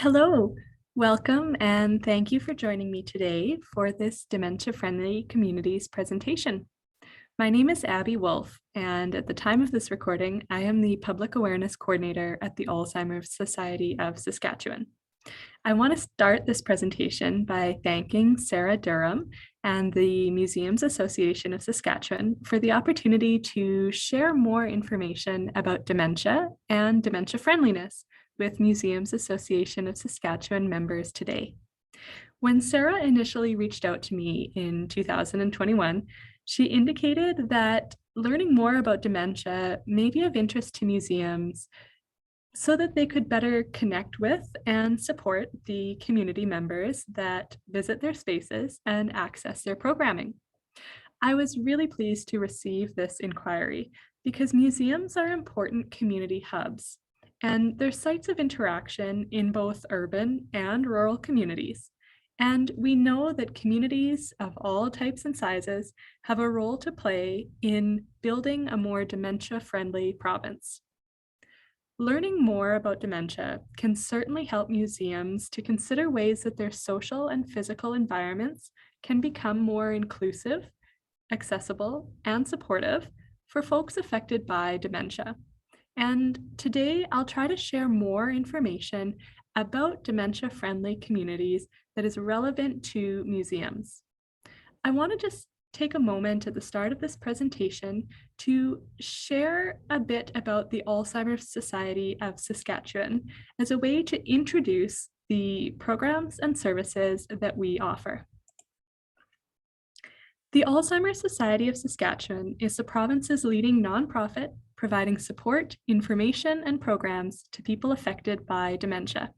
Hello, welcome, and thank you for joining me today for this Dementia Friendly Communities presentation. My name is Abby Wolf, and at the time of this recording, I am the Public Awareness Coordinator at the Alzheimer's Society of Saskatchewan. I want to start this presentation by thanking Sarah Durham and the Museums Association of Saskatchewan for the opportunity to share more information about dementia and dementia friendliness with Museums Association of Saskatchewan members today. When Sarah initially reached out to me in 2021, she indicated that learning more about dementia may be of interest to museums so that they could better connect with and support the community members that visit their spaces and access their programming. I was really pleased to receive this inquiry because museums are important community hubs, and they're sites of interaction in both urban and rural communities. And we know that communities of all types and sizes have a role to play in building a more dementia-friendly province. Learning more about dementia can certainly help museums to consider ways that their social and physical environments can become more inclusive, accessible, and supportive for folks affected by dementia. And today I'll try to share more information about dementia-friendly communities that is relevant to museums. I want to just take a moment at the start of this presentation to share a bit about the Alzheimer's Society of Saskatchewan as a way to introduce the programs and services that we offer. The Alzheimer's Society of Saskatchewan is the province's leading nonprofit providing support, information, and programs to people affected by dementia.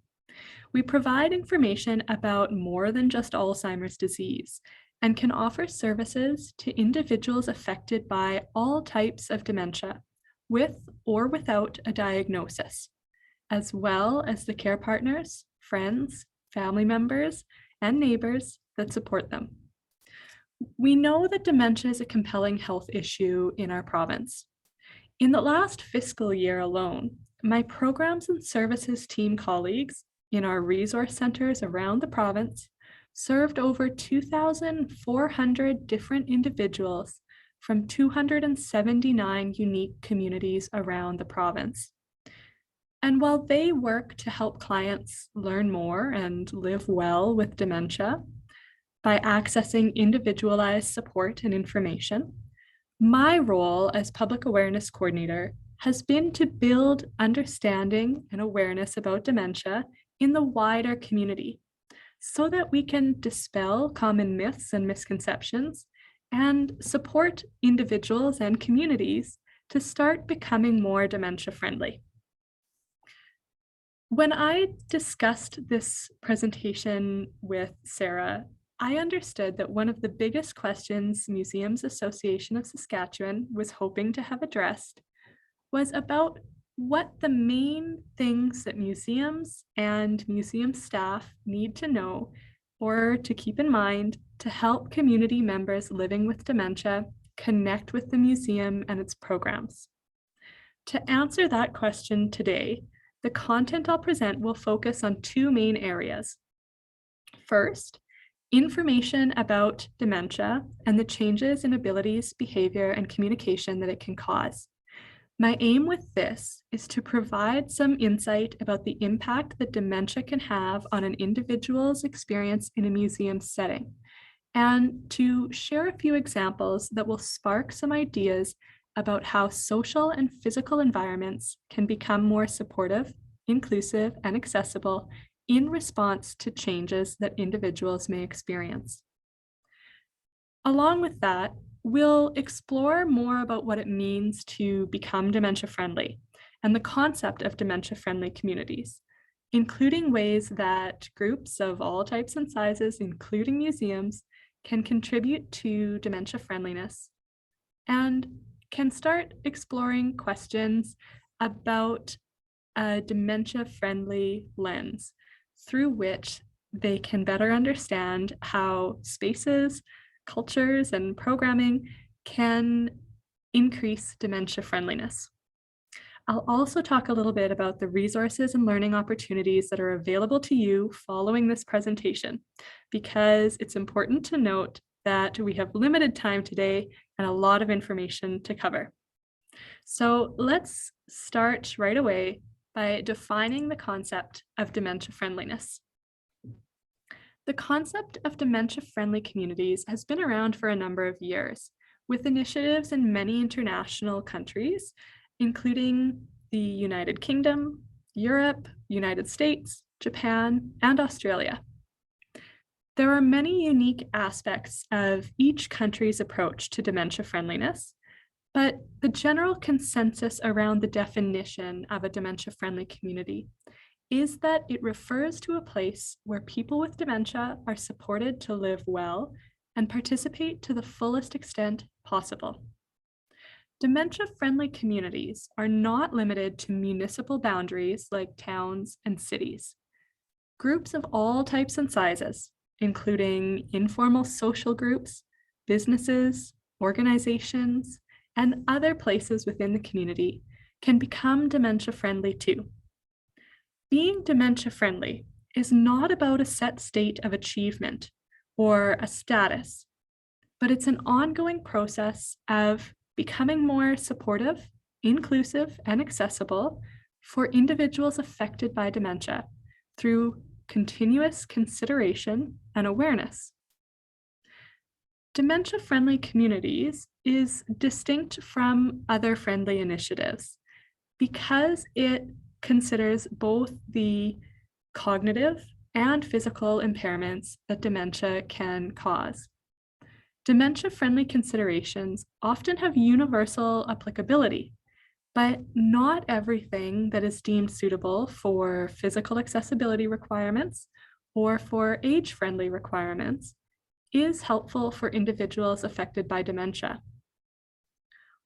We provide information about more than just Alzheimer's disease and can offer services to individuals affected by all types of dementia, with or without a diagnosis, as well as the care partners, friends, family members, and neighbors that support them. We know that dementia is a compelling health issue in our province. In the last fiscal year alone, my programs and services team colleagues in our resource centers around the province served over 2,400 different individuals from 279 unique communities around the province. And while they work to help clients learn more and live well with dementia by accessing individualized support and information, my role as Public Awareness Coordinator has been to build understanding and awareness about dementia in the wider community so that we can dispel common myths and misconceptions and support individuals and communities to start becoming more dementia friendly. When I discussed this presentation with Sarah, I understood that one of the biggest questions Museums Association of Saskatchewan was hoping to have addressed was about what the main things that museums and museum staff need to know or to keep in mind to help community members living with dementia connect with the museum and its programs. To answer that question today, the content I'll present will focus on two main areas. First, information about dementia and the changes in abilities, behavior, and communication that it can cause. My aim with this is to provide some insight about the impact that dementia can have on an individual's experience in a museum setting, and to share a few examples that will spark some ideas about how social and physical environments can become more supportive, inclusive, and accessible in response to changes that individuals may experience. Along with that, we'll explore more about what it means to become dementia friendly and the concept of dementia friendly communities, including ways that groups of all types and sizes, including museums, can contribute to dementia friendliness and can start exploring questions about a dementia friendly lens through which they can better understand how spaces, cultures, and programming can increase dementia friendliness. I'll also talk a little bit about the resources and learning opportunities that are available to you following this presentation, because it's important to note that we have limited time today and a lot of information to cover. So let's start right away by defining the concept of dementia friendliness. The concept of dementia-friendly communities has been around for a number of years, with initiatives in many international countries, including the United Kingdom, Europe, United States, Japan, and Australia. There are many unique aspects of each country's approach to dementia friendliness, but the general consensus around the definition of a dementia-friendly community is that it refers to a place where people with dementia are supported to live well and participate to the fullest extent possible. Dementia-friendly communities are not limited to municipal boundaries like towns and cities. Groups of all types and sizes, including informal social groups, businesses, organizations, and other places within the community, can become dementia-friendly too. Being dementia-friendly is not about a set state of achievement or a status, but it's an ongoing process of becoming more supportive, inclusive, and accessible for individuals affected by dementia through continuous consideration and awareness. Dementia-friendly communities is distinct from other friendly initiatives because it considers both the cognitive and physical impairments that dementia can cause. Dementia-friendly considerations often have universal applicability, but not everything that is deemed suitable for physical accessibility requirements or for age-friendly requirements is helpful for individuals affected by dementia.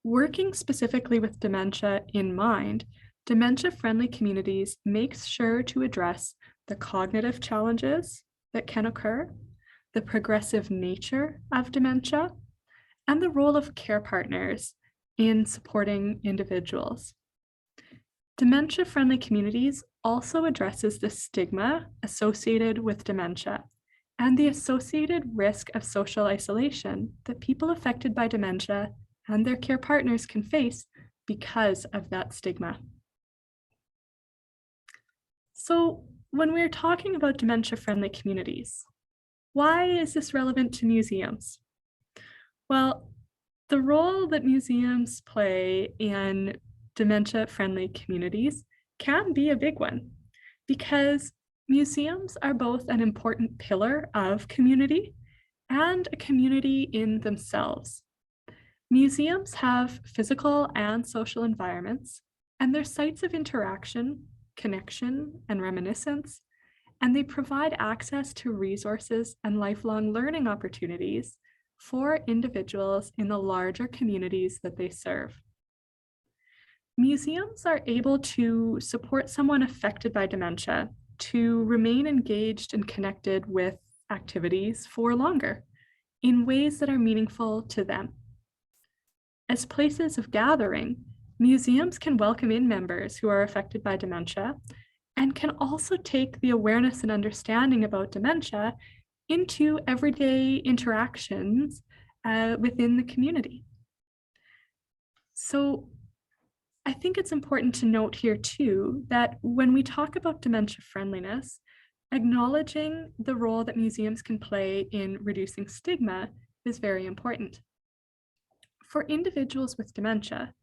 Working specifically with dementia in mind, dementia-friendly communities makes sure to address the cognitive challenges that can occur, the progressive nature of dementia, and the role of care partners in supporting individuals. Dementia-friendly communities also addresses the stigma associated with dementia and the associated risk of social isolation that people affected by dementia and their care partners can face because of that stigma. So when we're talking about dementia-friendly communities, why is this relevant to museums? Well, the role that museums play in dementia-friendly communities can be a big one because museums are both an important pillar of community and a community in themselves. Museums have physical and social environments, and they're sites of interaction, connection, and reminiscence, and they provide access to resources and lifelong learning opportunities for individuals in the larger communities that they serve. Museums are able to support someone affected by dementia to remain engaged and connected with activities for longer in ways that are meaningful to them. As places of gathering, museums can welcome in members who are affected by dementia and can also take the awareness and understanding about dementia into everyday interactions within the community. So I think it's important to note here too that when we talk about dementia friendliness, acknowledging the role that museums can play in reducing stigma is very important. For individuals with dementia,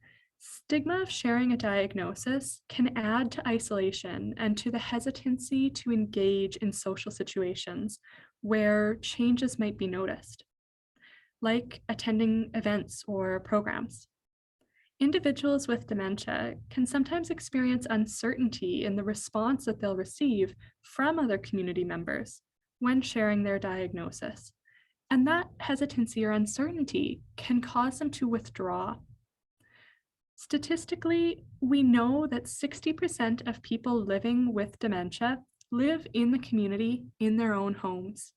stigma of sharing a diagnosis can add to isolation and to the hesitancy to engage in social situations where changes might be noticed, like attending events or programs. Individuals with dementia can sometimes experience uncertainty in the response that they'll receive from other community members when sharing their diagnosis. And that hesitancy or uncertainty can cause them to withdraw. Statistically, we know that 60% of people living with dementia live in the community in their own homes.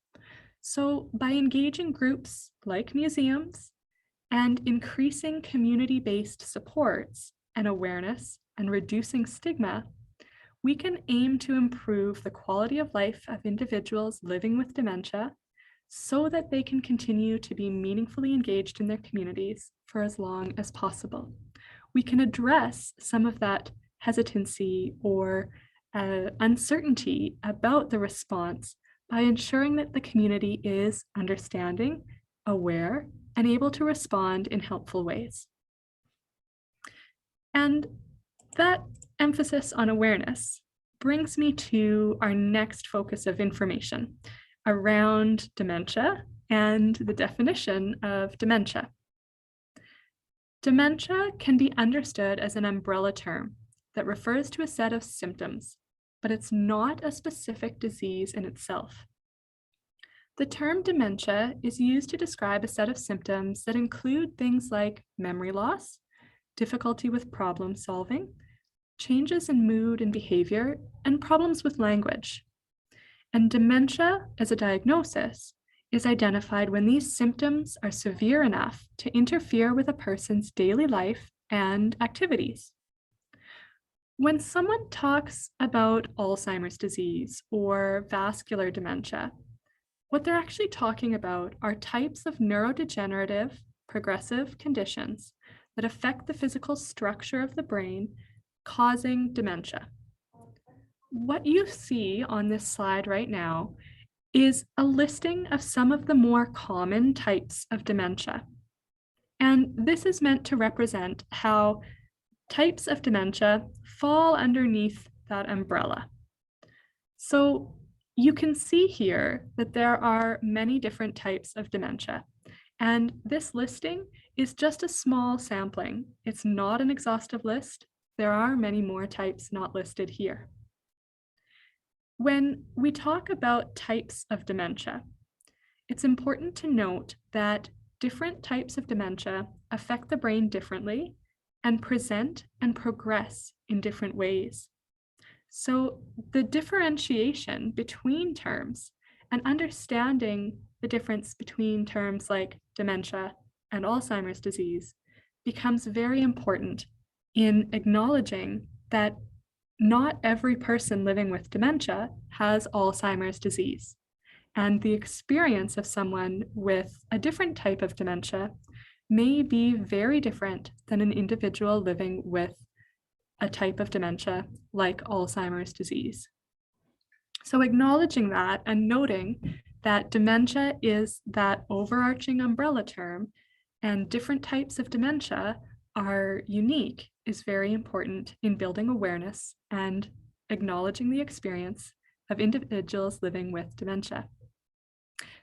So by engaging groups like museums and increasing community-based supports and awareness and reducing stigma, we can aim to improve the quality of life of individuals living with dementia so that they can continue to be meaningfully engaged in their communities for as long as possible. We can address some of that hesitancy or uncertainty about the response by ensuring that the community is understanding, aware, and able to respond in helpful ways. And that emphasis on awareness brings me to our next focus of information around dementia and the definition of dementia. Dementia can be understood as an umbrella term that refers to a set of symptoms, but it's not a specific disease in itself. The term dementia is used to describe a set of symptoms that include things like memory loss, difficulty with problem solving, changes in mood and behavior, and problems with language. And dementia as a diagnosis is identified when these symptoms are severe enough to interfere with a person's daily life and activities. When someone talks about Alzheimer's disease or vascular dementia, what they're actually talking about are types of neurodegenerative progressive conditions that affect the physical structure of the brain, causing dementia. What you see on this slide right now is a listing of some of the more common types of dementia. And this is meant to represent how types of dementia fall underneath that umbrella. So you can see here that there are many different types of dementia. And this listing is just a small sampling. It's not an exhaustive list. There are many more types not listed here. When we talk about types of dementia, it's important to note that different types of dementia affect the brain differently and present and progress in different ways. So the differentiation between terms and understanding the difference between terms like dementia and Alzheimer's disease becomes very important in acknowledging that not every person living with dementia has Alzheimer's disease. And the experience of someone with a different type of dementia may be very different than an individual living with a type of dementia like Alzheimer's disease. So acknowledging that and noting that dementia is that overarching umbrella term and different types of dementia are unique is very important in building awareness and acknowledging the experience of individuals living with dementia.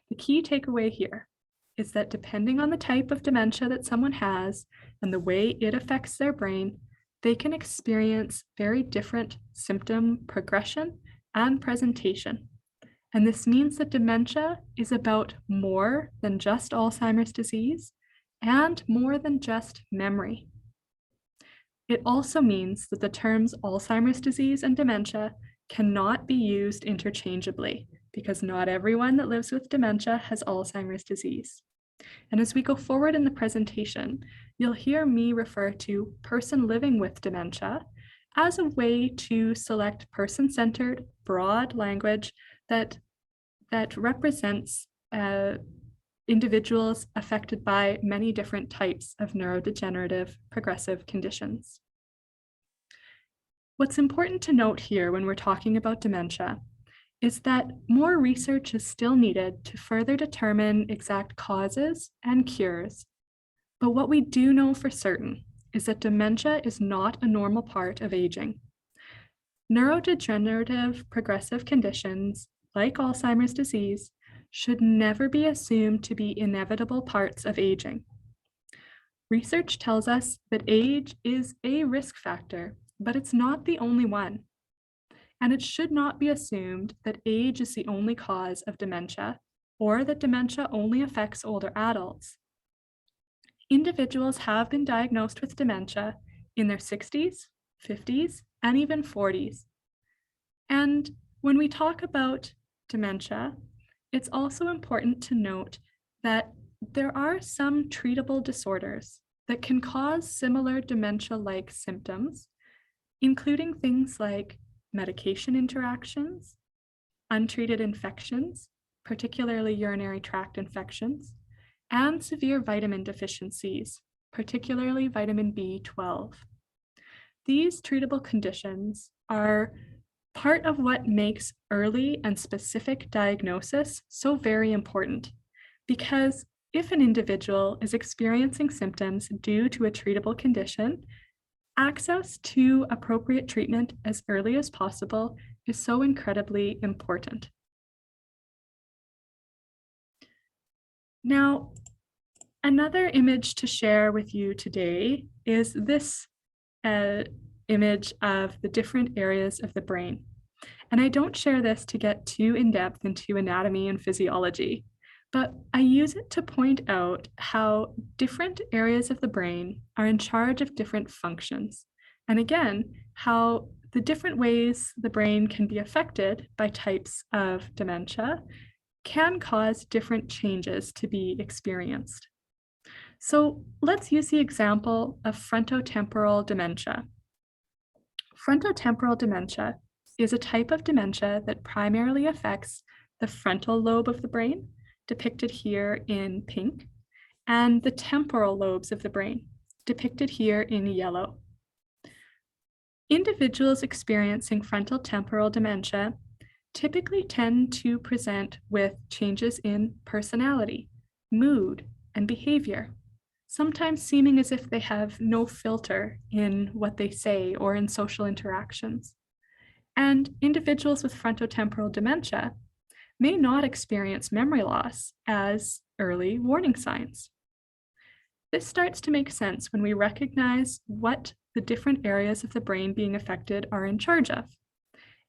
The key takeaway here is that depending on the type of dementia that someone has and the way it affects their brain, they can experience very different symptom progression and presentation. And this means that dementia is about more than just Alzheimer's disease and more than just memory. It also means that the terms Alzheimer's disease and dementia cannot be used interchangeably because not everyone that lives with dementia has Alzheimer's disease. And as we go forward in the presentation, you'll hear me refer to person living with dementia as a way to select person-centered, broad language that represents individuals affected by many different types of neurodegenerative progressive conditions. What's important to note here when we're talking about dementia is that more research is still needed to further determine exact causes and cures. But what we do know for certain is that dementia is not a normal part of aging. Neurodegenerative progressive conditions like Alzheimer's disease should never be assumed to be inevitable parts of aging. Research tells us that age is a risk factor, but it's not the only one. And it should not be assumed that age is the only cause of dementia or that dementia only affects older adults. Individuals have been diagnosed with dementia in their 60s, 50s, and even 40s. And when we talk about dementia, it's also important to note that there are some treatable disorders that can cause similar dementia-like symptoms including things like medication interactions, untreated infections, particularly urinary tract infections, and severe vitamin deficiencies, particularly vitamin B12. These treatable conditions are part of what makes early and specific diagnosis so very important, because if an individual is experiencing symptoms due to a treatable condition, access to appropriate treatment as early as possible is so incredibly important. Now, another image to share with you today is this image of the different areas of the brain. And I don't share this to get too in-depth into anatomy and physiology, but I use it to point out how different areas of the brain are in charge of different functions. And again, how the different ways the brain can be affected by types of dementia can cause different changes to be experienced. So let's use the example of frontotemporal dementia. Frontotemporal dementia is a type of dementia that primarily affects the frontal lobe of the brain, depicted here in pink, and the temporal lobes of the brain, depicted here in yellow. Individuals experiencing frontotemporal dementia typically tend to present with changes in personality, mood, and behavior, sometimes seeming as if they have no filter in what they say or in social interactions. And individuals with frontotemporal dementia may not experience memory loss as early warning signs. This starts to make sense when we recognize what the different areas of the brain being affected are in charge of,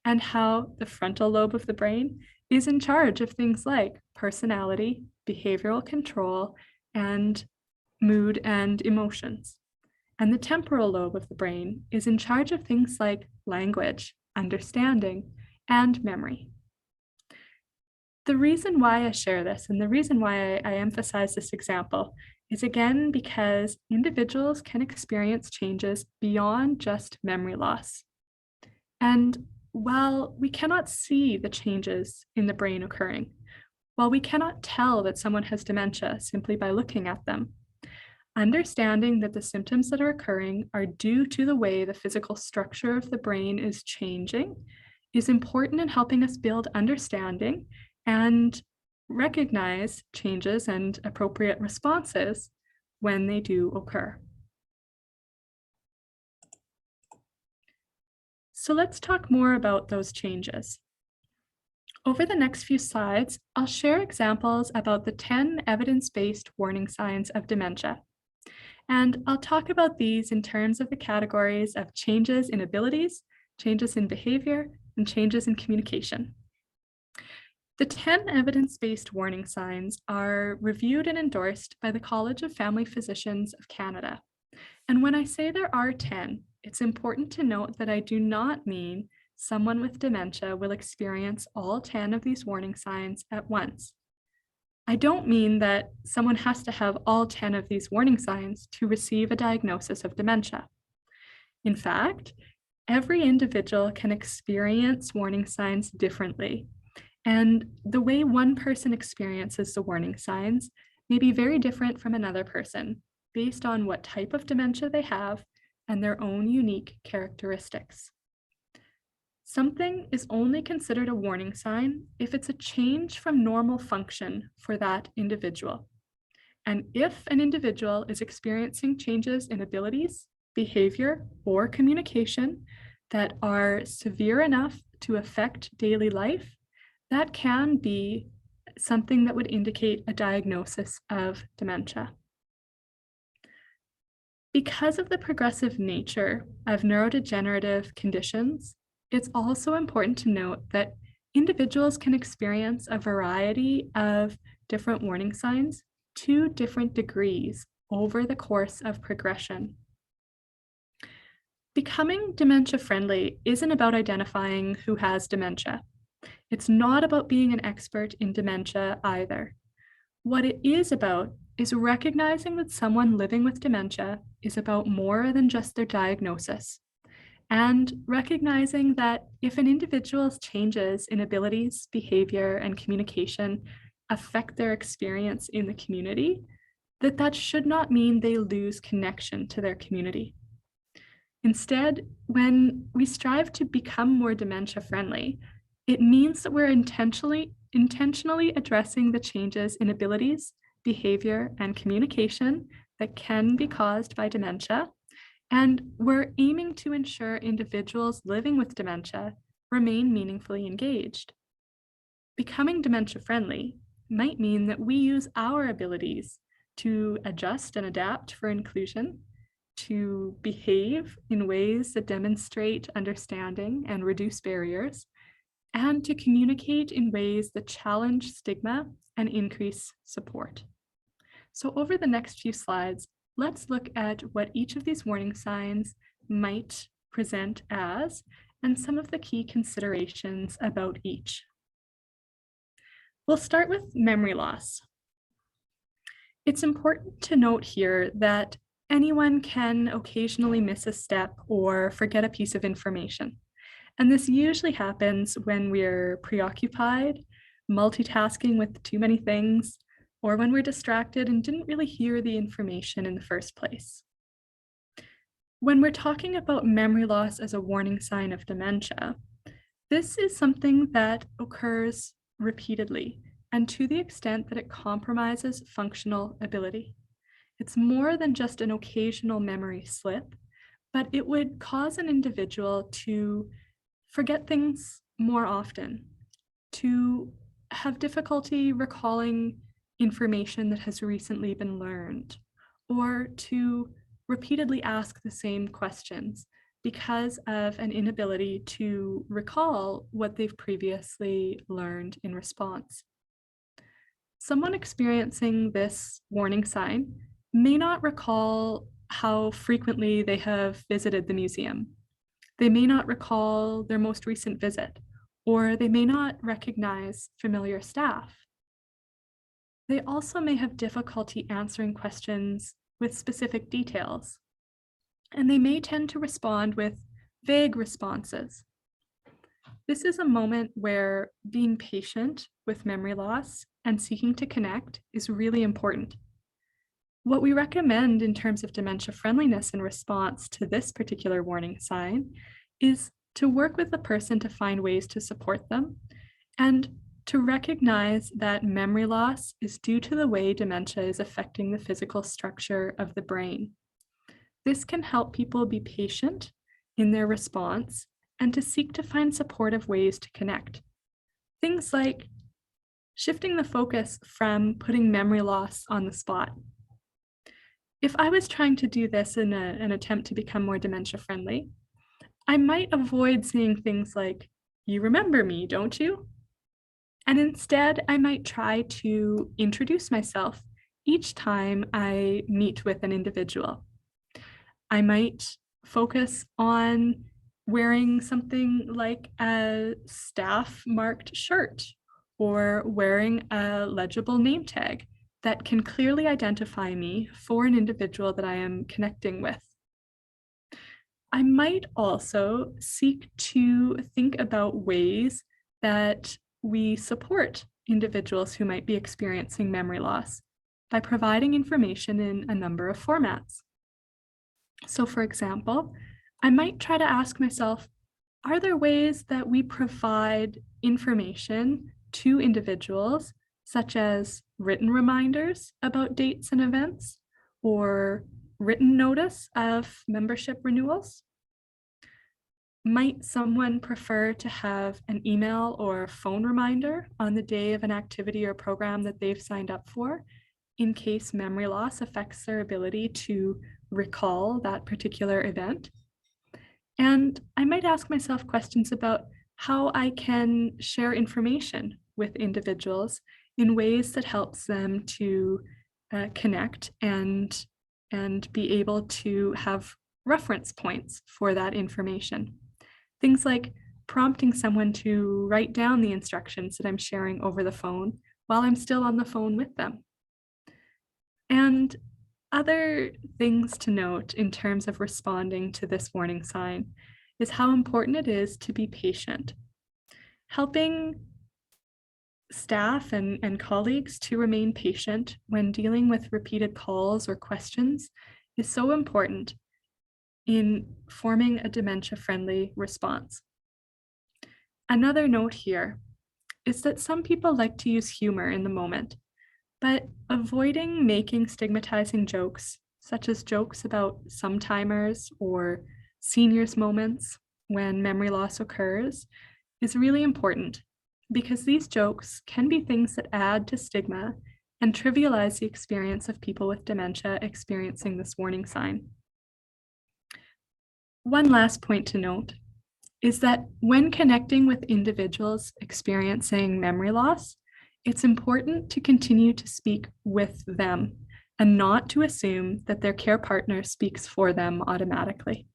and how the frontal lobe of the brain is in charge of things like personality, behavioral control, and mood and emotions. And the temporal lobe of the brain is in charge of things like language, understanding, and memory. The reason why I share this and the reason why I emphasize this example is again because individuals can experience changes beyond just memory loss. And while we cannot see the changes in the brain occurring, while we cannot tell that someone has dementia simply by looking at them, understanding that the symptoms that are occurring are due to the way the physical structure of the brain is changing is important in helping us build understanding and recognize changes and appropriate responses when they do occur. So let's talk more about those changes. Over the next few slides, I'll share examples about the 10 evidence-based warning signs of dementia. And I'll talk about these in terms of the categories of changes in abilities, changes in behavior, and changes in communication. The 10 evidence-based warning signs are reviewed and endorsed by the College of Family Physicians of Canada. And when I say there are 10, it's important to note that I do not mean someone with dementia will experience all 10 of these warning signs at once. I don't mean that someone has to have all 10 of these warning signs to receive a diagnosis of dementia. In fact, every individual can experience warning signs differently. And the way one person experiences the warning signs may be very different from another person based on what type of dementia they have and their own unique characteristics. Something is only considered a warning sign if it's a change from normal function for that individual. And if an individual is experiencing changes in abilities, behavior, or communication that are severe enough to affect daily life, that can be something that would indicate a diagnosis of dementia. Because of the progressive nature of neurodegenerative conditions, it's also important to note that individuals can experience a variety of different warning signs to different degrees over the course of progression. Becoming dementia friendly isn't about identifying who has dementia. It's not about being an expert in dementia either. What it is about is recognizing that someone living with dementia is about more than just their diagnosis, and recognizing that if an individual's changes in abilities, behavior, and communication affect their experience in the community, that should not mean they lose connection to their community. Instead, when we strive to become more dementia friendly, it means that we're intentionally addressing the changes in abilities, behavior, and communication that can be caused by dementia. And we're aiming to ensure individuals living with dementia remain meaningfully engaged. Becoming dementia friendly might mean that we use our abilities to adjust and adapt for inclusion, to behave in ways that demonstrate understanding and reduce barriers, and to communicate in ways that challenge stigma and increase support. So over the next few slides, let's look at what each of these warning signs might present as and some of the key considerations about each. We'll start with memory loss. It's important to note here that anyone can occasionally miss a step or forget a piece of information. And this usually happens when we're preoccupied, multitasking with too many things, or when we're distracted and didn't really hear the information in the first place. When we're talking about memory loss as a warning sign of dementia, this is something that occurs repeatedly and to the extent that it compromises functional ability. It's more than just an occasional memory slip, but it would cause an individual to forget things more often, to have difficulty recalling information that has recently been learned, or to repeatedly ask the same questions because of an inability to recall what they've previously learned in response. Someone experiencing this warning sign may not recall how frequently they have visited the museum. They may not recall their most recent visit, or they may not recognize familiar staff. They also may have difficulty answering questions with specific details, and they may tend to respond with vague responses. This is a moment where being patient with memory loss and seeking to connect is really important. What we recommend in terms of dementia friendliness in response to this particular warning sign is to work with the person to find ways to support them and to recognize that memory loss is due to the way dementia is affecting the physical structure of the brain. This can help people be patient in their response and to seek to find supportive ways to connect. Things like shifting the focus from putting memory loss on the spot. If I was trying to do this in an attempt to become more dementia friendly, I might avoid saying things like, "You remember me, don't you?" And instead, I might try to introduce myself each time I meet with an individual. I might focus on wearing something like a staff marked shirt or wearing a legible name tag that can clearly identify me for an individual that I am connecting with. I might also seek to think about ways that we support individuals who might be experiencing memory loss by providing information in a number of formats. So for example, I might try to ask myself, are there ways that we provide information to individuals, such as written reminders about dates and events, or written notice of membership renewals? Might someone prefer to have an email or phone reminder on the day of an activity or program that they've signed up for, in case memory loss affects their ability to recall that particular event? And I might ask myself questions about how I can share information with individuals in ways that helps them to connect and be able to have reference points for that information. Things like prompting someone to write down the instructions that I'm sharing over the phone while I'm still on the phone with them. And other things to note in terms of responding to this warning sign is how important it is to be patient. Helping staff and colleagues to remain patient when dealing with repeated calls or questions is so important in forming a dementia-friendly response. Another note here is that some people like to use humor in the moment, but avoiding making stigmatizing jokes, such as jokes about sometimers or seniors moments when memory loss occurs, is really important because these jokes can be things that add to stigma and trivialize the experience of people with dementia experiencing this warning sign. One last point to note is that when connecting with individuals experiencing memory loss, it's important to continue to speak with them and not to assume that their care partner speaks for them automatically.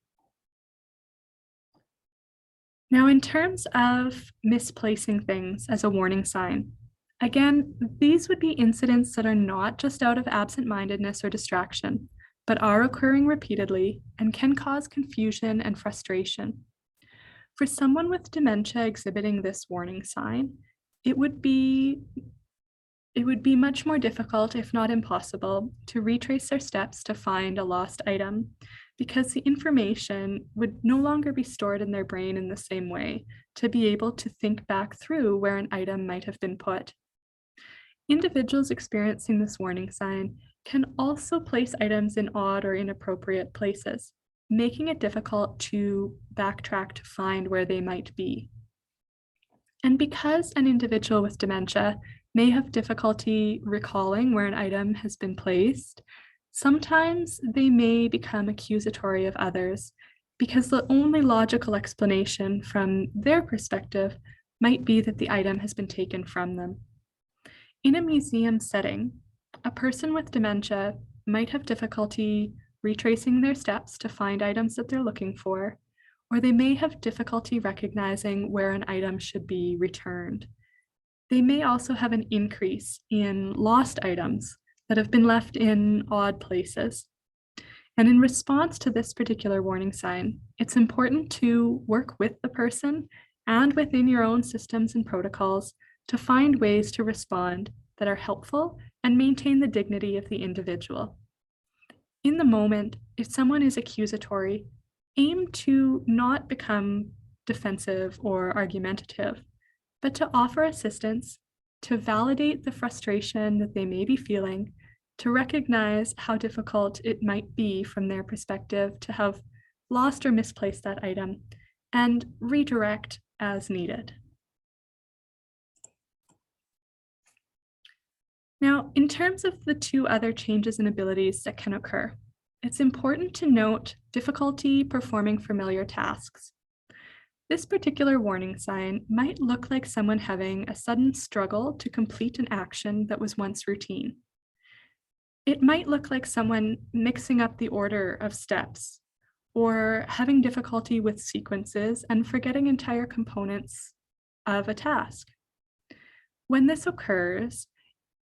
Now, in terms of misplacing things as a warning sign, again, these would be incidents that are not just out of absent-mindedness or distraction, but are occurring repeatedly and can cause confusion and frustration. For someone with dementia exhibiting this warning sign, it would be much more difficult, if not impossible, to retrace their steps to find a lost item because the information would no longer be stored in their brain in the same way to be able to think back through where an item might have been put. Individuals experiencing this warning sign can also place items in odd or inappropriate places, making it difficult to backtrack to find where they might be. And because an individual with dementia may have difficulty recalling where an item has been placed, sometimes they may become accusatory of others because the only logical explanation from their perspective might be that the item has been taken from them. In a museum setting, a person with dementia might have difficulty retracing their steps to find items that they're looking for, or they may have difficulty recognizing where an item should be returned. They may also have an increase in lost items that have been left in odd places. And in response to this particular warning sign, it's important to work with the person and within your own systems and protocols to find ways to respond that are helpful and maintain the dignity of the individual. In the moment, if someone is accusatory, aim to not become defensive or argumentative, but to offer assistance, to validate the frustration that they may be feeling, to recognize how difficult it might be from their perspective to have lost or misplaced that item, and redirect as needed. Now, in terms of the two other changes in abilities that can occur, it's important to note difficulty performing familiar tasks. This particular warning sign might look like someone having a sudden struggle to complete an action that was once routine. It might look like someone mixing up the order of steps or having difficulty with sequences and forgetting entire components of a task. When this occurs,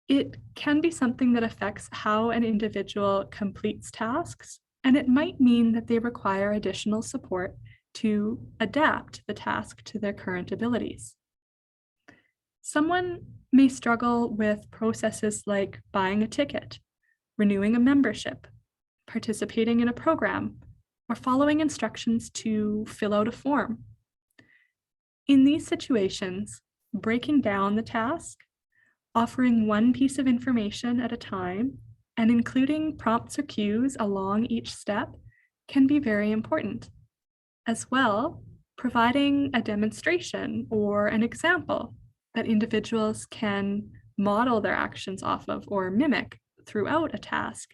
it can be something that affects how an individual completes tasks, and it might mean that they require additional support to adapt the task to their current abilities. Someone may struggle with processes like buying a ticket, renewing a membership, participating in a program, or following instructions to fill out a form. In these situations, breaking down the task, offering one piece of information at a time, and including prompts or cues along each step can be very important. As well, providing a demonstration or an example that individuals can model their actions off of or mimic throughout a task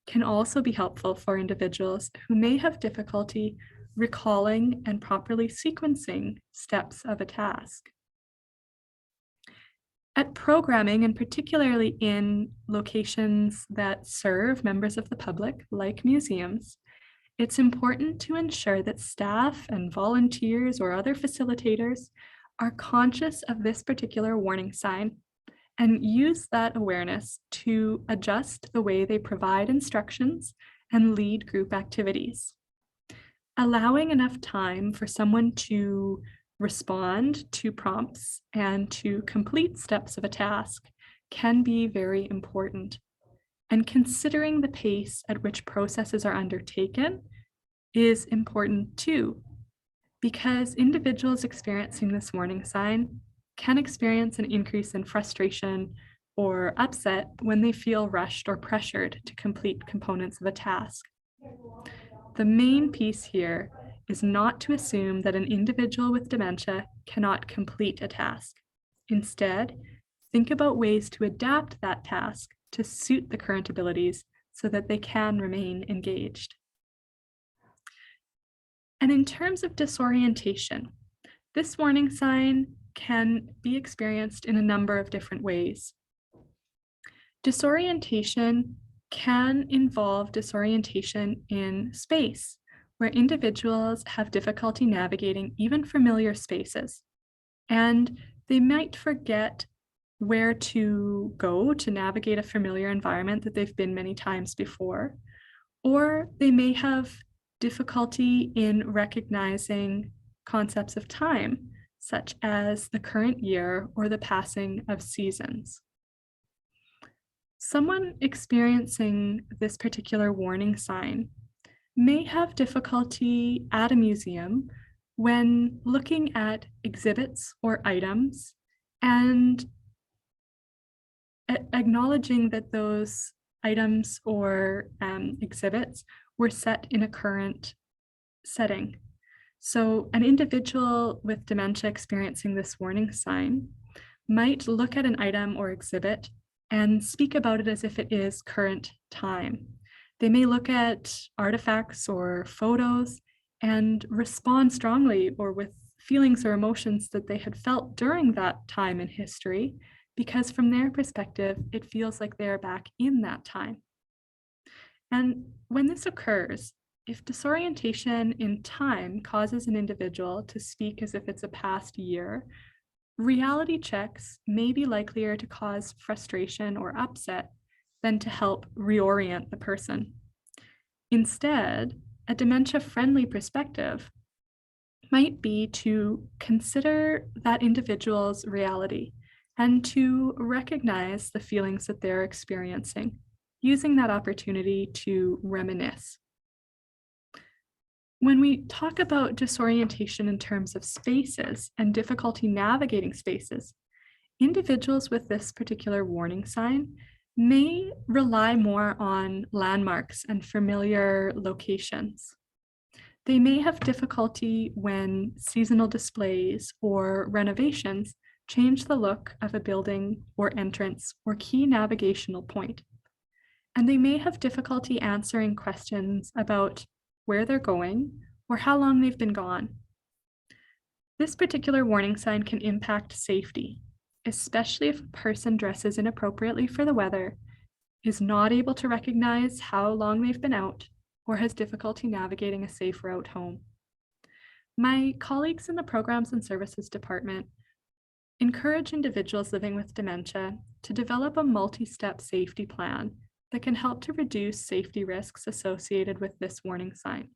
can also be helpful for individuals who may have difficulty recalling and properly sequencing steps of a task. At programming, and particularly in locations that serve members of the public, like museums, it's important to ensure that staff and volunteers or other facilitators are conscious of this particular warning sign and use that awareness to adjust the way they provide instructions and lead group activities. allowing enough time for someone to respond to prompts and to complete steps of a task can be very important. And considering the pace at which processes are undertaken is important too, because individuals experiencing this warning sign can experience an increase in frustration or upset when they feel rushed or pressured to complete components of a task. The main piece here is not to assume that an individual with dementia cannot complete a task. Instead, think about ways to adapt that task to suit the current abilities so that they can remain engaged. And in terms of disorientation, this warning sign can be experienced in a number of different ways. Disorientation can involve disorientation in space, where individuals have difficulty navigating even familiar spaces, and they might forget where to go to navigate a familiar environment that they've been many times before, or they may have difficulty in recognizing concepts of time, such as the current year or the passing of seasons. Someone experiencing this particular warning sign may have difficulty at a museum when looking at exhibits or items and acknowledging that those items or exhibits were set in a current setting. So an individual with dementia experiencing this warning sign might look at an item or exhibit and speak about it as if it is current time. They may look at artifacts or photos and respond strongly or with feelings or emotions that they had felt during that time in history, because from their perspective, it feels like they're back in that time. And when this occurs, if disorientation in time causes an individual to speak as if it's a past year, reality checks may be likelier to cause frustration or upset than to help reorient the person. Instead, a dementia-friendly perspective might be to consider that individual's reality and to recognize the feelings that they're experiencing, using that opportunity to reminisce. When we talk about disorientation in terms of spaces and difficulty navigating spaces, individuals with this particular warning sign may rely more on landmarks and familiar locations. They may have difficulty when seasonal displays or renovations change the look of a building or entrance or key navigational point. And they may have difficulty answering questions about where they're going or how long they've been gone. This particular warning sign can impact safety, especially if a person dresses inappropriately for the weather, is not able to recognize how long they've been out, or has difficulty navigating a safe route home. My colleagues in the Programs and Services Department encourage individuals living with dementia to develop a multi-step safety plan that can help to reduce safety risks associated with this warning sign.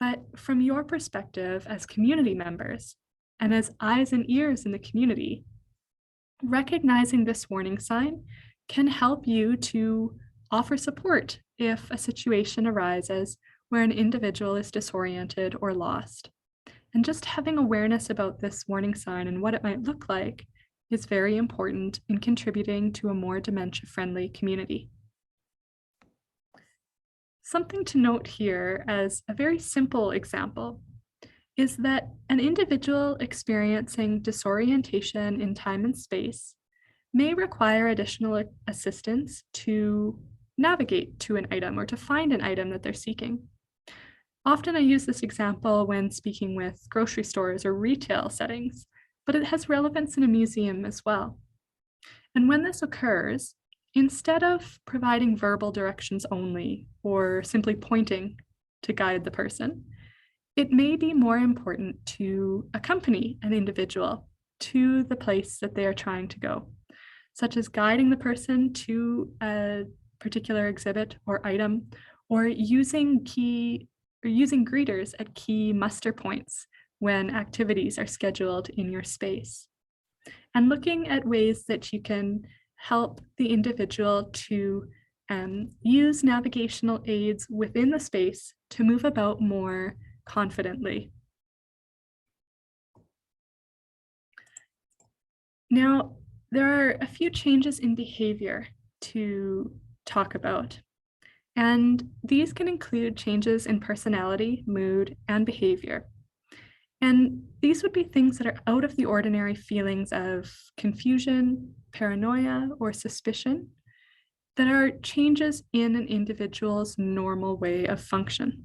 But from your perspective as community members and as eyes and ears in the community, recognizing this warning sign can help you to offer support if a situation arises where an individual is disoriented or lost. And just having awareness about this warning sign and what it might look like is very important in contributing to a more dementia-friendly community. Something to note here as a very simple example is that an individual experiencing disorientation in time and space may require additional assistance to navigate to an item or to find an item that they're seeking. Often I use this example when speaking with grocery stores or retail settings, but it has relevance in a museum as well. And when this occurs, instead of providing verbal directions only or simply pointing to guide the person, it may be more important to accompany an individual to the place that they are trying to go, such as guiding the person to a particular exhibit or item, or using key or using greeters at key muster points when activities are scheduled in your space, and looking at ways that you can help the individual to use navigational aids within the space to move about more confidently. Now, there are a few changes in behavior to talk about, and these can include changes in personality, mood, and behavior. And these would be things that are out of the ordinary feelings of confusion, paranoia, or suspicion that are changes in an individual's normal way of function.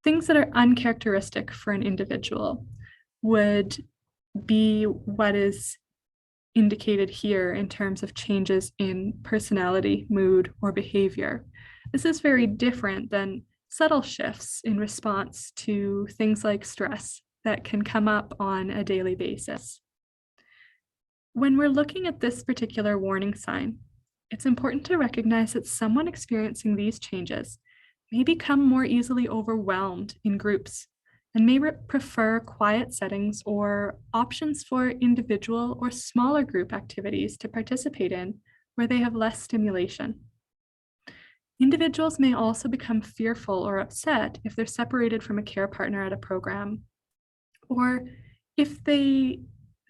Things that are uncharacteristic for an individual would be what is indicated here in terms of changes in personality, mood, or behavior. This is very different than subtle shifts in response to things like stress that can come up on a daily basis. When we're looking at this particular warning sign, it's important to recognize that someone experiencing these changes may become more easily overwhelmed in groups and may prefer quiet settings or options for individual or smaller group activities to participate in where they have less stimulation. Individuals may also become fearful or upset if they're separated from a care partner at a program, or if they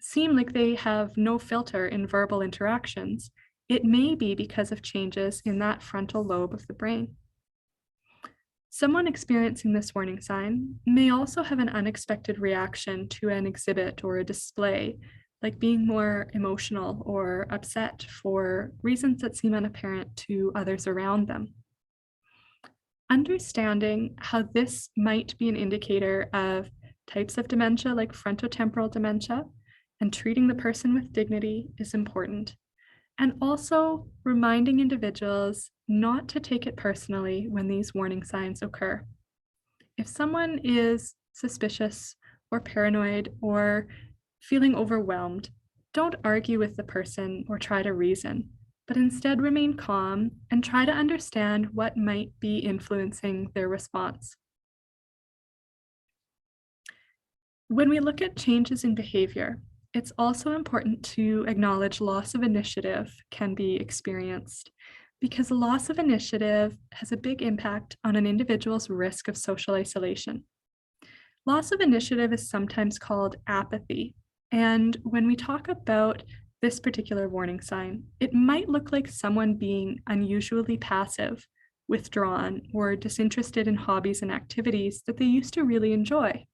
seem like they have no filter in verbal interactions, it may be because of changes in that frontal lobe of the brain. Someone experiencing this warning sign may also have an unexpected reaction to an exhibit or a display, like being more emotional or upset for reasons that seem unapparent to others around them. Understanding how this might be an indicator of types of dementia like frontotemporal dementia and treating the person with dignity is important. And also reminding individuals not to take it personally when these warning signs occur. If someone is suspicious or paranoid or feeling overwhelmed, don't argue with the person or try to reason, but instead remain calm and try to understand what might be influencing their response. When we look at changes in behavior, it's also important to acknowledge loss of initiative can be experienced because a loss of initiative has a big impact on an individual's risk of social isolation. Loss of initiative is sometimes called apathy. And when we talk about this particular warning sign, it might look like someone being unusually passive, withdrawn, or disinterested in hobbies and activities that they used to really enjoy.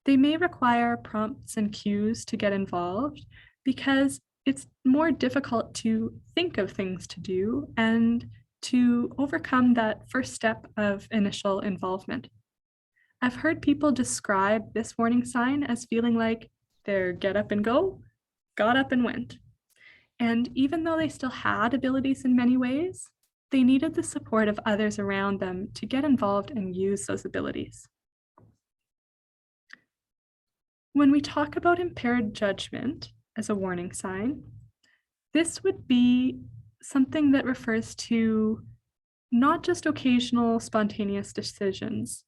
They may require prompts and cues to get involved because it's more difficult to think of things to do and to overcome that first step of initial involvement. I've heard people describe this warning sign as feeling like they're get up and go, got up and went. And even though they still had abilities in many ways, they needed the support of others around them to get involved and use those abilities. When we talk about impaired judgment as a warning sign, this would be something that refers to not just occasional spontaneous decisions,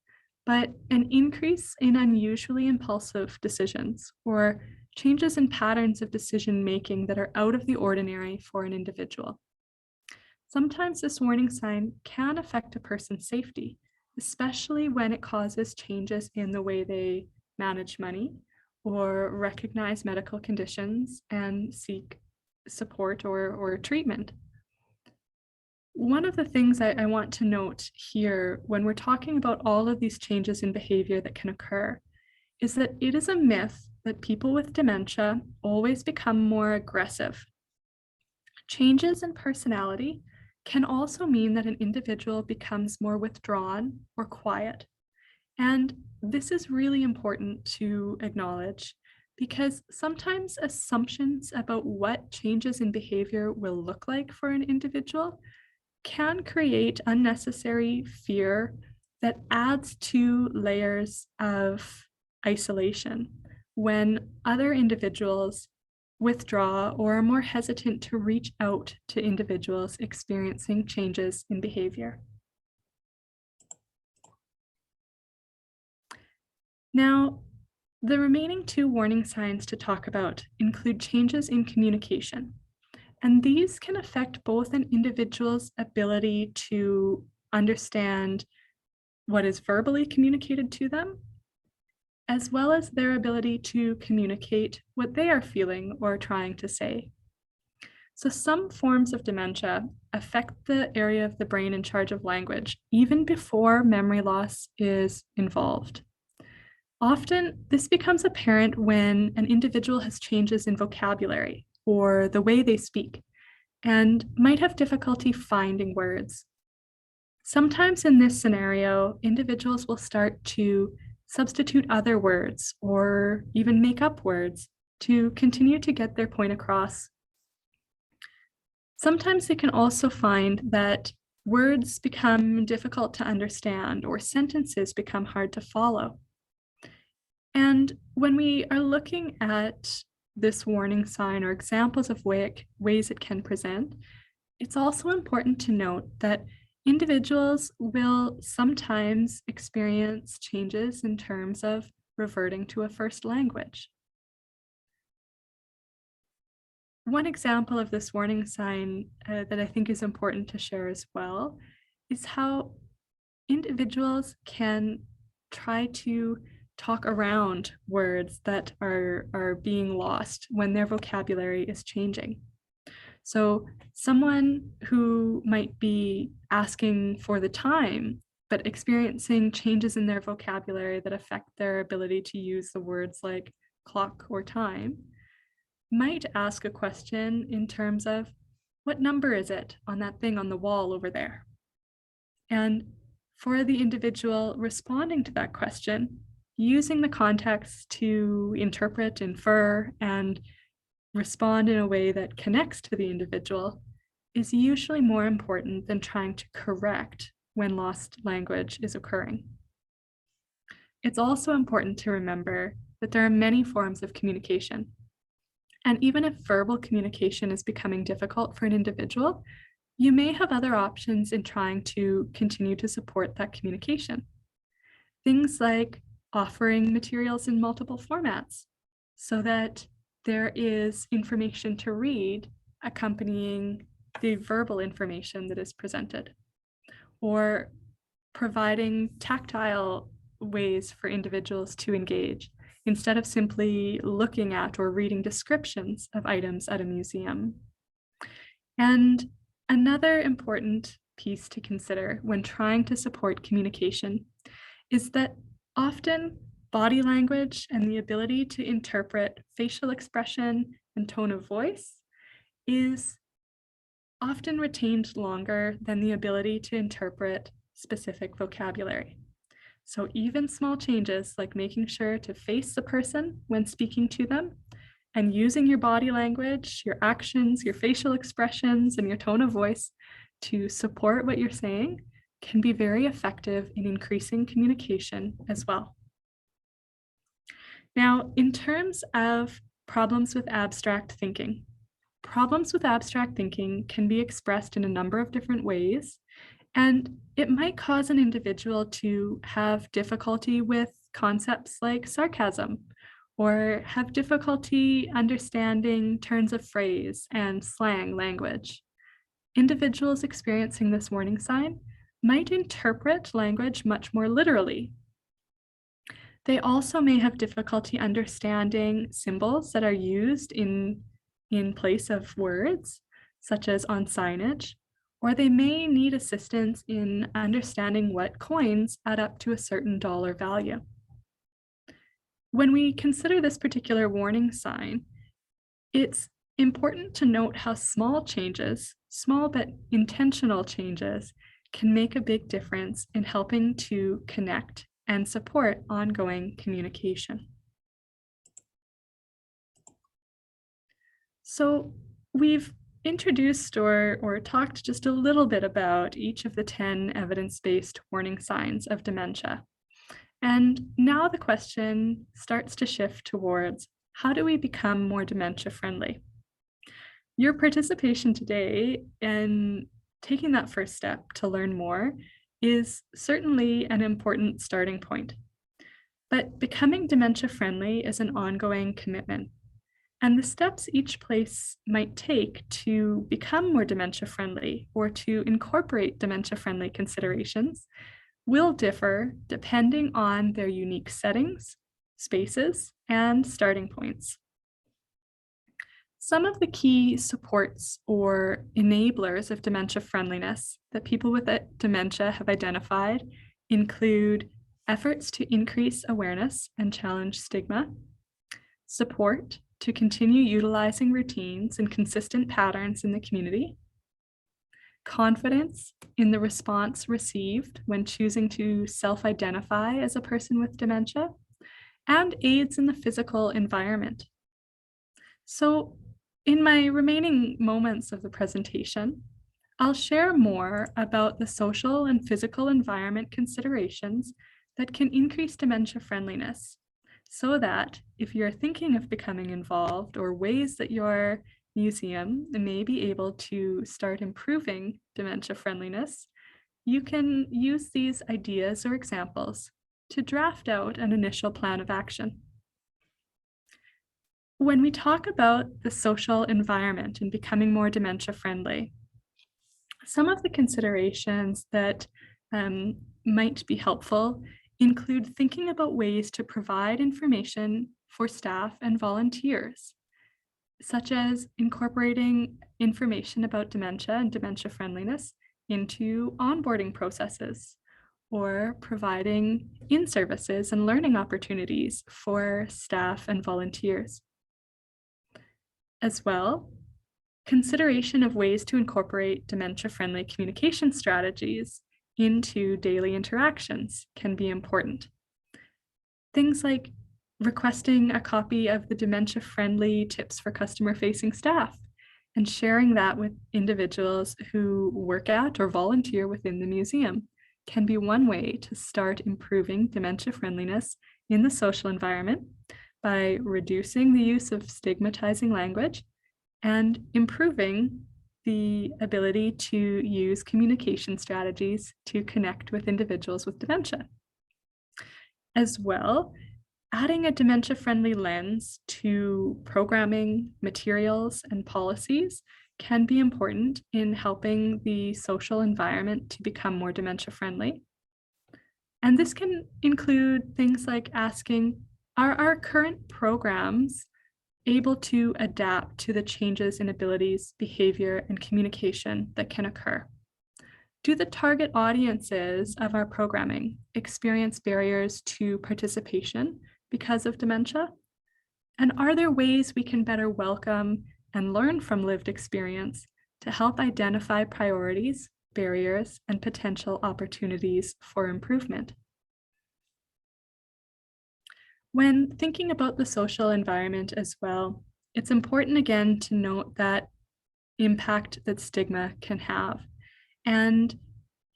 but an increase in unusually impulsive decisions or changes in patterns of decision making that are out of the ordinary for an individual. Sometimes this warning sign can affect a person's safety, especially when it causes changes in the way they manage money or recognize medical conditions and seek support or treatment. One of the things I want to note here when we're talking about all of these changes in behavior that can occur is that it is a myth that people with dementia always become more aggressive. Changes in personality can also mean that an individual becomes more withdrawn or quiet. And this is really important to acknowledge because sometimes assumptions about what changes in behavior will look like for an individual can create unnecessary fear that adds to layers of isolation when other individuals withdraw or are more hesitant to reach out to individuals experiencing changes in behavior. Now, the remaining two warning signs to talk about include changes in communication, and these can affect both an individual's ability to understand what is verbally communicated to them, as well as their ability to communicate what they are feeling or trying to say. So some forms of dementia affect the area of the brain in charge of language, even before memory loss is involved. Often, this becomes apparent when an individual has changes in vocabulary or the way they speak and might have difficulty finding words. Sometimes in this scenario, individuals will start to substitute other words or even make up words to continue to get their point across. Sometimes they can also find that words become difficult to understand or sentences become hard to follow. And when we are looking at this warning sign or examples of ways it can present, it's also important to note that individuals will sometimes experience changes in terms of reverting to a first language. One example of this warning sign that I think is important to share as well is how individuals can try to talk around words that are being lost when their vocabulary is changing. So someone who might be asking for the time, but experiencing changes in their vocabulary that affect their ability to use the words like clock or time, might ask a question in terms of, what number is it on that thing on the wall over there? And for the individual responding to that question, using the context to interpret, infer, and respond in a way that connects to the individual is usually more important than trying to correct when lost language is occurring. It's also important to remember that there are many forms of communication. And even if verbal communication is becoming difficult for an individual, you may have other options in trying to continue to support that communication. Things like offering materials in multiple formats so that there is information to read accompanying the verbal information that is presented, or providing tactile ways for individuals to engage instead of simply looking at or reading descriptions of items at a museum. And another important piece to consider when trying to support communication is that often body language and the ability to interpret facial expression and tone of voice is often retained longer than the ability to interpret specific vocabulary. So even small changes like making sure to face the person when speaking to them and using your body language, your actions, your facial expressions, and your tone of voice to support what you're saying can be very effective in increasing communication as well. Now, in terms of problems with abstract thinking can be expressed in a number of different ways, and it might cause an individual to have difficulty with concepts like sarcasm, or have difficulty understanding turns of phrase and slang language. Individuals experiencing this warning sign might interpret language much more literally. They also may have difficulty understanding symbols that are used in place of words, such as on signage, or they may need assistance in understanding what coins add up to a certain dollar value. When we consider this particular warning sign, it's important to note how small changes, small but intentional changes, can make a big difference in helping to connect and support ongoing communication. So we've introduced or talked just a little bit about each of the 10 evidence-based warning signs of dementia. And now the question starts to shift towards, how do we become more dementia friendly? Your participation today in taking that first step to learn more is certainly an important starting point. But becoming dementia friendly is an ongoing commitment. And the steps each place might take to become more dementia friendly or to incorporate dementia friendly considerations will differ depending on their unique settings, spaces, and starting points. Some of the key supports or enablers of dementia friendliness that people with dementia have identified include efforts to increase awareness and challenge stigma, support to continue utilizing routines and consistent patterns in the community, confidence in the response received when choosing to self-identify as a person with dementia, and aids in the physical environment. So in my remaining moments of the presentation, I'll share more about the social and physical environment considerations that can increase dementia friendliness, so that if you're thinking of becoming involved or ways that your museum may be able to start improving dementia friendliness, you can use these ideas or examples to draft out an initial plan of action. When we talk about the social environment and becoming more dementia friendly, some of the considerations that might be helpful include thinking about ways to provide information for staff and volunteers, such as incorporating information about dementia and dementia friendliness into onboarding processes, or providing in-services and learning opportunities for staff and volunteers. As well, consideration of ways to incorporate dementia-friendly communication strategies into daily interactions can be important. Things like requesting a copy of the dementia-friendly tips for customer-facing staff and sharing that with individuals who work at or volunteer within the museum can be one way to start improving dementia friendliness in the social environment by reducing the use of stigmatizing language and improving the ability to use communication strategies to connect with individuals with dementia. As well, adding a dementia-friendly lens to programming, materials, and policies can be important in helping the social environment to become more dementia-friendly. And this can include things like asking, are our current programs able to adapt to the changes in abilities, behavior, and communication that can occur? Do the target audiences of our programming experience barriers to participation because of dementia? And are there ways we can better welcome and learn from lived experience to help identify priorities, barriers, and potential opportunities for improvement? When thinking about the social environment as well, it's important again to note that impact that stigma can have. And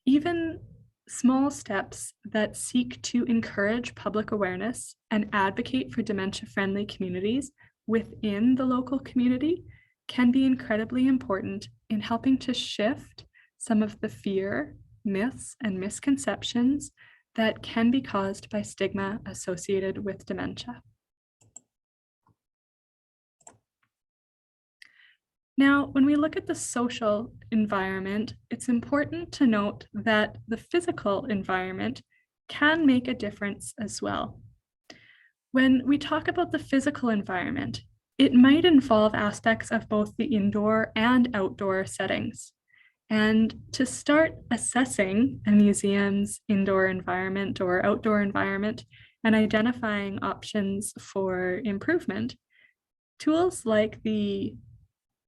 even small steps that seek to encourage public awareness and advocate for dementia-friendly communities within the local community can be incredibly important in helping to shift some of the fear, myths, and misconceptions that can be caused by stigma associated with dementia. Now, when we look at the social environment, it's important to note that the physical environment can make a difference as well. When we talk about the physical environment, it might involve aspects of both the indoor and outdoor settings. And to start assessing a museum's indoor environment or outdoor environment and identifying options for improvement, tools like the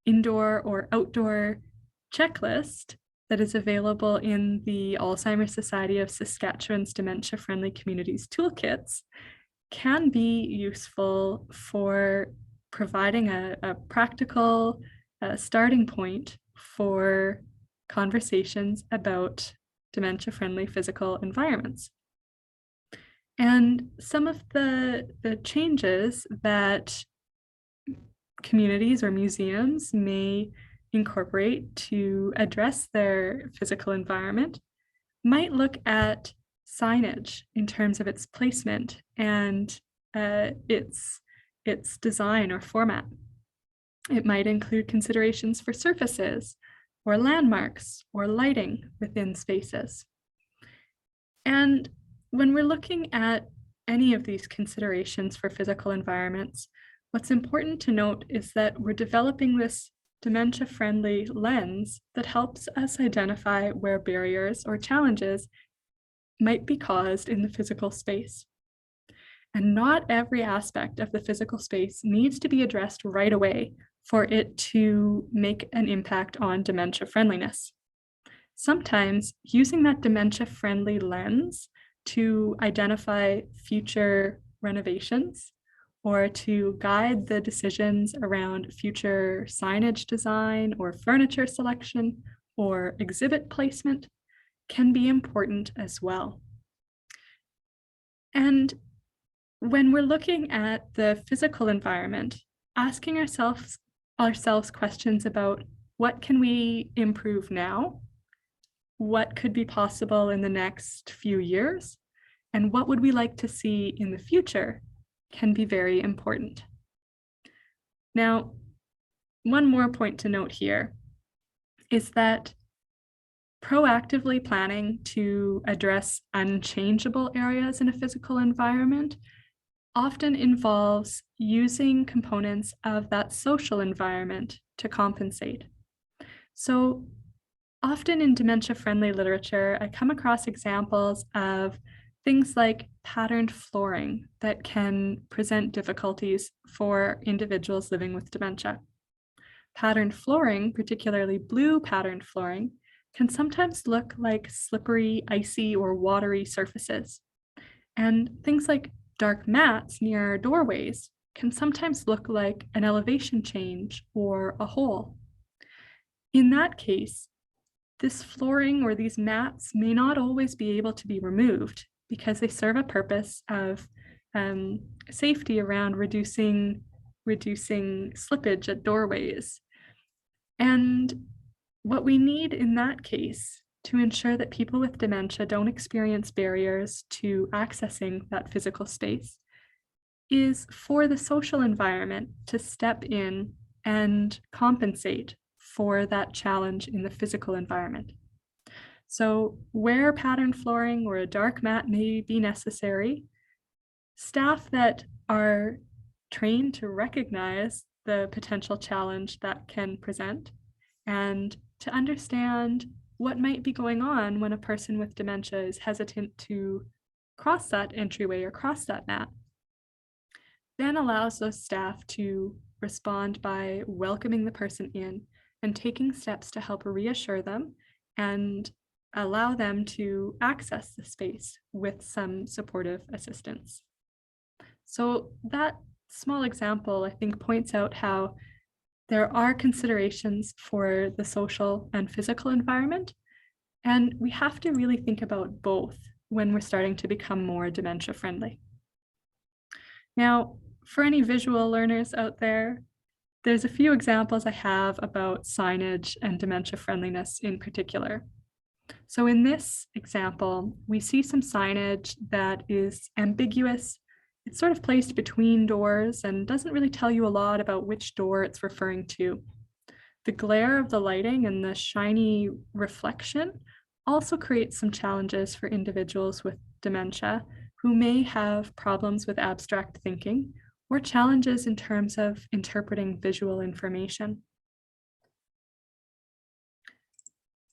indoor or outdoor checklist that is available in the Alzheimer's Society of Saskatchewan's Dementia Friendly Communities toolkits can be useful for providing a practical starting point for conversations about dementia-friendly physical environments. And some of the changes that communities or museums may incorporate to address their physical environment might look at signage in terms of its placement and its design or format. It might include considerations for surfaces or landmarks or lighting within spaces. And when we're looking at any of these considerations for physical environments, what's important to note is that we're developing this dementia-friendly lens that helps us identify where barriers or challenges might be caused in the physical space. And not every aspect of the physical space needs to be addressed right away for it to make an impact on dementia friendliness. Sometimes using that dementia-friendly lens to identify future renovations or to guide the decisions around future signage design or furniture selection or exhibit placement can be important as well. And when we're looking at the physical environment, asking ourselves questions about what can we improve now, what could be possible in the next few years, and what would we like to see in the future can be very important. Now, one more point to note here is that proactively planning to address unchangeable areas in a physical environment often involves using components of that social environment to compensate. So often in dementia-friendly literature, I come across examples of things like patterned flooring that can present difficulties for individuals living with dementia. Patterned flooring, particularly blue patterned flooring, can sometimes look like slippery, icy, or watery surfaces. And things like dark mats near doorways can sometimes look like an elevation change or a hole. In that case, this flooring or these mats may not always be able to be removed because they serve a purpose of safety around reducing slippage at doorways. And what we need in that case to ensure that people with dementia don't experience barriers to accessing that physical space is for the social environment to step in and compensate for that challenge in the physical environment. So where patterned flooring or a dark mat may be necessary, staff that are trained to recognize the potential challenge that can present and to understand what might be going on when a person with dementia is hesitant to cross that entryway or cross that mat, then allows those staff to respond by welcoming the person in and taking steps to help reassure them and allow them to access the space with some supportive assistance. So that small example, I think, points out how there are considerations for the social and physical environment, and we have to really think about both when we're starting to become more dementia friendly. Now, for any visual learners out there, there's a few examples I have about signage and dementia friendliness in particular. So in this example, we see some signage that is ambiguous. It's sort of placed between doors and doesn't really tell you a lot about which door it's referring to. The glare of the lighting and the shiny reflection also creates some challenges for individuals with dementia who may have problems with abstract thinking or challenges in terms of interpreting visual information.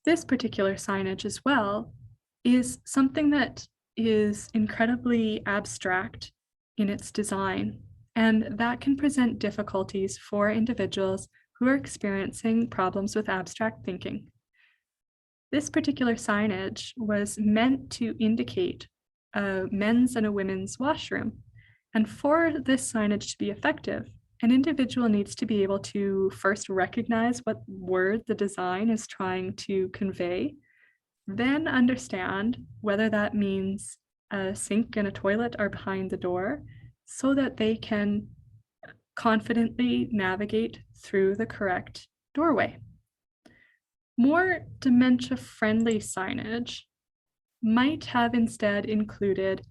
This particular signage as well is something that is incredibly abstract in its design, and that can present difficulties for individuals who are experiencing problems with abstract thinking. This particular signage was meant to indicate a men's and a women's washroom. And for this signage to be effective, an individual needs to be able to first recognize what word the design is trying to convey, then understand whether that means a sink and a toilet are behind the door so that they can confidently navigate through the correct doorway. More dementia-friendly signage might have instead included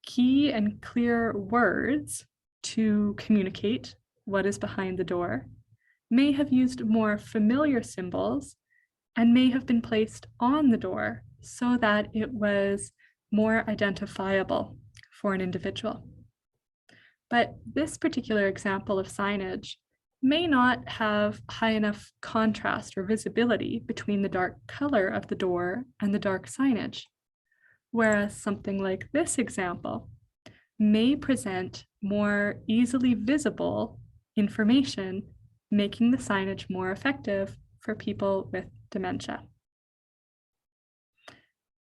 key and clear words to communicate what is behind the door, may have used more familiar symbols, and may have been placed on the door so that it was more identifiable for an individual. But this particular example of signage may not have high enough contrast or visibility between the dark color of the door and the dark signage. Whereas something like this example may present more easily visible information, making the signage more effective for people with dementia.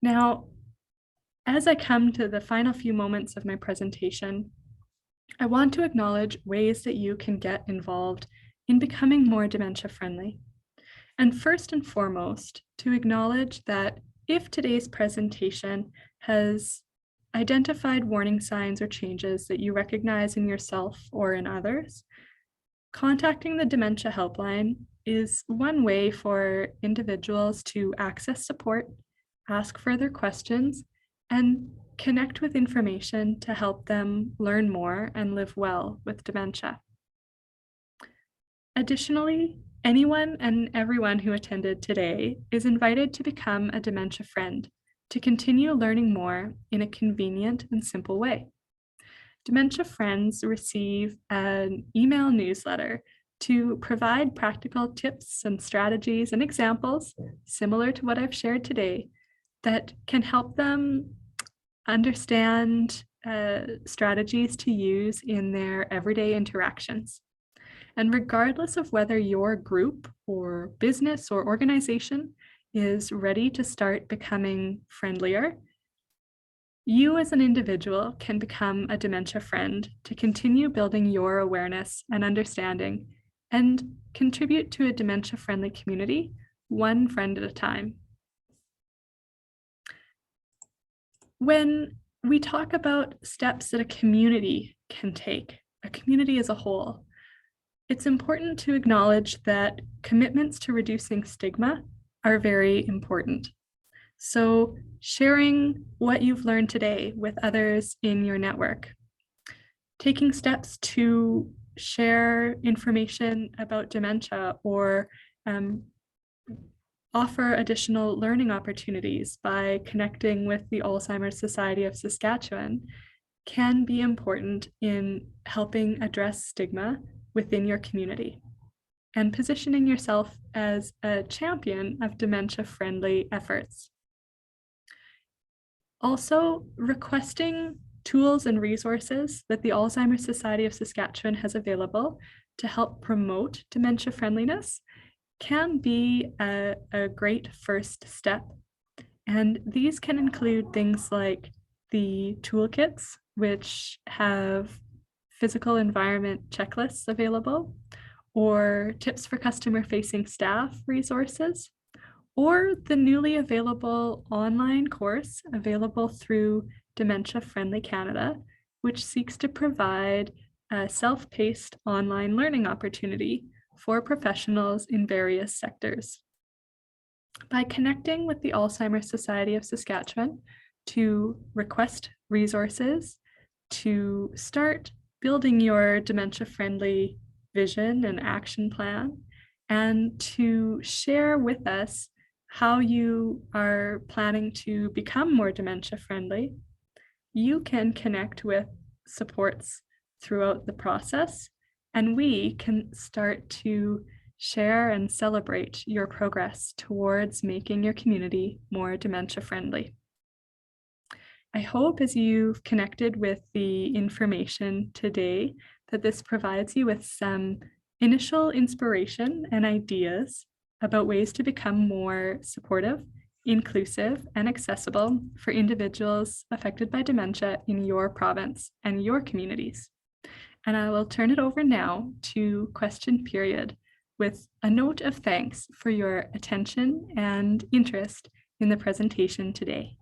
Now, as I come to the final few moments of my presentation, I want to acknowledge ways that you can get involved in becoming more dementia friendly. And first and foremost, to acknowledge that if today's presentation has identified warning signs or changes that you recognize in yourself or in others, contacting the Dementia Helpline is one way for individuals to access support, ask further questions, and connect with information to help them learn more and live well with dementia. Additionally, anyone and everyone who attended today is invited to become a dementia friend to continue learning more in a convenient and simple way. Dementia Friends receive an email newsletter to provide practical tips and strategies and examples similar to what I've shared today that can help them understand strategies to use in their everyday interactions. And regardless of whether your group or business or organization is ready to start becoming friendlier, you as an individual can become a dementia friend to continue building your awareness and understanding and contribute to a dementia-friendly community, one friend at a time. When we talk about steps that a community can take, a community as a whole, it's important to acknowledge that commitments to reducing stigma are very important. So sharing what you've learned today with others in your network, taking steps to share information about dementia or offer additional learning opportunities by connecting with the Alzheimer's Society of Saskatchewan can be important in helping address stigma within your community and positioning yourself as a champion of dementia-friendly efforts. Also, requesting tools and resources that the Alzheimer's Society of Saskatchewan has available to help promote dementia friendliness can be a great first step. And these can include things like the toolkits, which have physical environment checklists available, or tips for customer-facing staff resources, or the newly available online course available through Dementia Friendly Canada, which seeks to provide a self-paced online learning opportunity for professionals in various sectors. By connecting with the Alzheimer's Society of Saskatchewan to request resources, to start building your dementia-friendly vision and action plan, and to share with us how you are planning to become more dementia-friendly, you can connect with supports throughout the process, and we can start to share and celebrate your progress towards making your community more dementia-friendly. I hope as you've connected with the information today that this provides you with some initial inspiration and ideas about ways to become more supportive, inclusive, and accessible for individuals affected by dementia in your province and your communities. And I will turn it over now to question period with a note of thanks for your attention and interest in the presentation today.